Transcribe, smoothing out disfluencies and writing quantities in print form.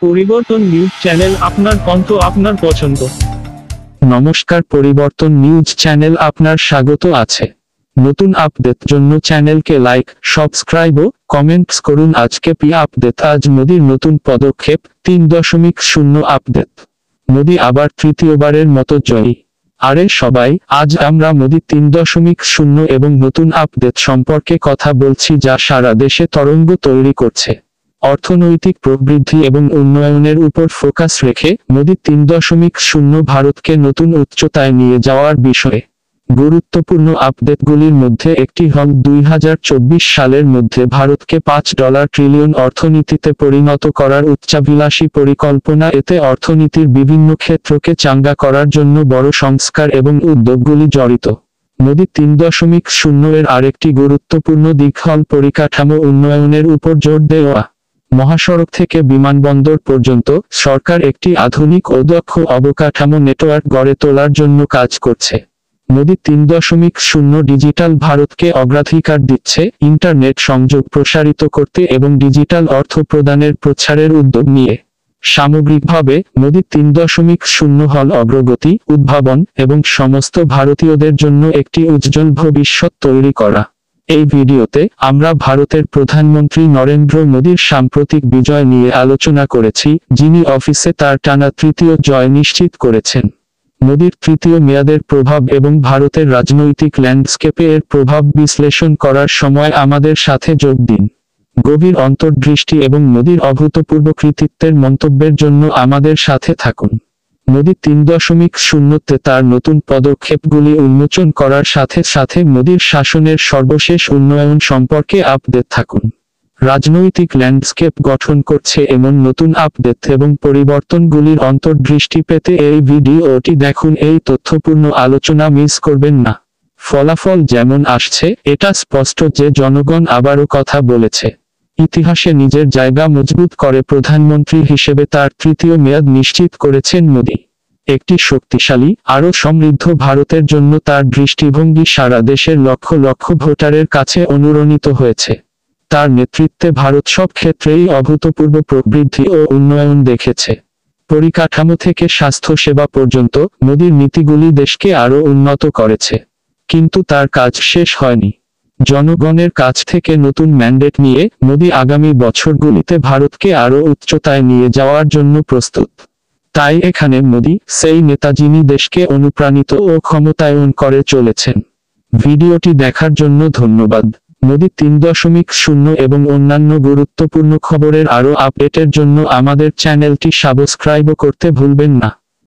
পরিবর্তন news channel, আপনার কণ্ঠ, আপনার পছন্দ। নমস্কার, পরিবর্তন নিউজ চ্যানেল আপনার স্বাগত আছে। নতুন আপডেট জন্য চ্যানেলকে লাইক, সাবস্ক্রাইব ও কমেন্টস করুন। আজকে আপডেট, আজ মোদির নতুন পদক্ষেপ 3.0 আপডেট। মোদি আবার তৃতীয়বারের মতো জয়ী। আরে সবাই, আজ আমরা মোদি 3.0 এবং নতুন আপডেট সম্পর্কে কথা বলছি, যা সারা দেশে তরঙ্গ তৈরি করছে। অর্থনৈতিক প্রবৃদ্ধি এবং উন্নয়নের উপর ফোকাস রেখে মোদি 3.0 ভারতকে নতুন উচ্চতায় নিয়ে যাওয়ার বিষয়ে গুরুত্বপূর্ণ আপডেটগুলির মধ্যে একটি হল 2024 সালের মধ্যে ভারতকে $5 ট্রিলিয়ন অর্থনীতিতে পরিণত করার উচ্চাভিলাষী পরিকল্পনা। এতে অর্থনীতির বিভিন্ন ক্ষেত্রকে চাঙ্গা করার জন্য বড় সংস্কার এবং উদ্যোগগুলি জড়িত। মোদি 3.0 এর আরেকটি গুরুত্বপূর্ণ দিক হল পরিকাঠামো উন্নয়নের উপর জোর দেওয়া। মহাসড়ক থেকে বিমানবন্দর পর্যন্ত সরকার একটি আধুনিক ও দক্ষ অবকাঠামো নেটওয়ার্ক গড়ে তোলার জন্য কাজ করছে। মোদি 3.0 ডিজিটাল ভারতকে অগ্রাধিকার দিচ্ছে, ইন্টারনেট সংযোগ প্রসারিত করতে এবং ডিজিটাল অর্থ প্রদানের প্রচারের উদ্যোগ নিয়ে। সামগ্রিকভাবে মোদি 3.0 হল অগ্রগতি, উদ্ভাবন এবং সমস্ত ভারতীয়দের জন্য একটি উজ্জ্বল ভবিষ্যৎ তৈরি করা। এই ভিডিওতে আমরা ভারতের প্রধানমন্ত্রী নরেন্দ্র মোদির সাম্প্রতিক বিজয় নিয়ে আলোচনা করেছি, যিনি অফিসে তার টানা তৃতীয় জয় নিশ্চিত করেছেন। মোদির তৃতীয় মেয়াদের প্রভাব এবং ভারতের রাজনৈতিক ল্যান্ডস্কেপে এর প্রভাব বিশ্লেষণ করার সময় আমাদের সাথে যোগ দিন। গভীর অন্তর্দৃষ্টি এবং মোদির অভূতপূর্ব কৃতিত্বের মন্তব্যের জন্য আমাদের সাথে থাকুন। মোদি 3.0তে তার নতুন পদক্ষেপগুলি উন্মোচন করার সাথে সাথে মোদির শাসনের সর্বশেষ উন্নয়ন সম্পর্কে আপডেট থাকুন। রাজনৈতিক ল্যান্ডস্কেপ গঠন করছে এমন নতুন আপডেট এবং পরিবর্তনগুলির অন্তর্দৃষ্টি পেতে এই ভিডিওটি দেখুন। এই তথ্যপূর্ণ আলোচনা মিস করবেন না। ফলাফল যেমন আসছে, এটা স্পষ্ট যে জনগণ আবারও কথা বলেছে। ইতিহাসে নিজের জায়গা মজবুত করে প্রধানমন্ত্রী হিসেবে তার তৃতীয় মেয়াদ নিশ্চিত করেছেন মোদি। একটি শক্তিশালী, আরও সমৃদ্ধ ভারতের জন্য তার দৃষ্টিভঙ্গি সারা দেশের লক্ষ লক্ষ ভোটারের কাছে অনুরণিত হয়েছে। তার নেতৃত্বে ভারত সব ক্ষেত্রেই অভূতপূর্ব প্রবৃদ্ধি ও উন্নয়ন দেখেছে। পরিকাঠামো থেকে স্বাস্থ্য সেবা পর্যন্ত মোদির নীতিগুলি দেশকে আরও উন্নত করেছে। কিন্তু তার কাজ শেষ হয়নি। জনগণের কাছ থেকে নতুন ম্যান্ডেট নিয়ে মোদি আগামী বছরগুলিতে ভারতকে আরও উচ্চতায় নিয়ে যাওয়ার জন্য প্রস্তুত। তাই এখানে মোদি সেই নেতা যিনি দেশকে অনুপ্রাণিত ও ক্ষমতায়ন করে চলেছেন। ভিডিওটি দেখার জন্য ধন্যবাদ। মোদি 3.0 এবং অন্যান্য গুরুত্বপূর্ণ খবরের আরও আপডেটের জন্য আমাদের চ্যানেলটি সাবস্ক্রাইব করতে ভুলবেন না।